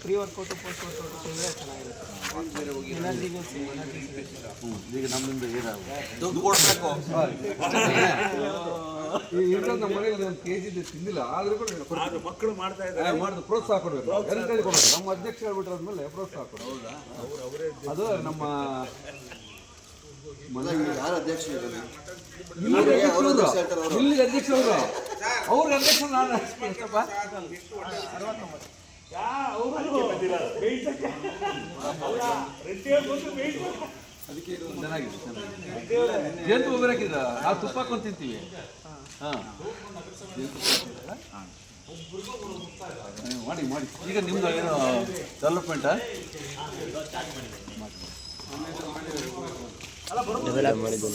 Pre workout post workout ತಿಂದರೆ ಚೆನ್ನಾಗಿರುತ್ತೆ. ಎನರ್ಜಿಗೂ ಈಗ ನಮ್ಮಿಂದ ದುಡ್ಡು ಕೊಡ್ಬೇಕು. ಈಗ ನಮ್ಮ ಮನೆಯಲ್ಲಿ ಒಂದು ಕೆಜಿ ತಿಂದಿಲ್ಲ ಆದ್ರೂ ಕೂಡ ಮಕ್ಕಳು ಮಾಡ್ತಾ ಇದ್ದಾರೆ, ಮಾಡಿದ ಪ್ರೋತ್ಸಾಹ ಕೊಡಬೇಕು, ಎನ್ಕರೇಜ್ ಕೊಡಬೇಕು. ನಮ್ಮ ಅಧ್ಯಕ್ಷ ಹೇಳ್ಬಿಟ್ರಾದ್ಮೇಲೆ ಪ್ರೋತ್ಸಾಹ ಕೊಡಬೇಕು. ಅದು ನಮ್ಮ ಯಾರು ಅಧ್ಯಕ್ಷ ಇಲ್ಲಿ ಅಧ್ಯಕ್ಷರು ಅವ್ರಿಗೆ ಅಧ್ಯಕ್ಷ ನಾನು ಎಷ್ಟಪ್ಪ ಅದಕ್ಕೆ ಚೆನ್ನಾಗಿದೆ ಜೇನು ತುಪ್ಪ ಹಾಕಿದ್ರ ನಾವು ತುಪ್ಪ ಹಾಕೊಂಡು ತಿಂತೀವಿ. ಹಾಂ ಮಾಡಿ ಮಾಡಿ. ಈಗ ನಿಮ್ದು ಏನು ಡೆವಲಪ್ಮೆಂಟಾ ಮಾಡಿದ್ದು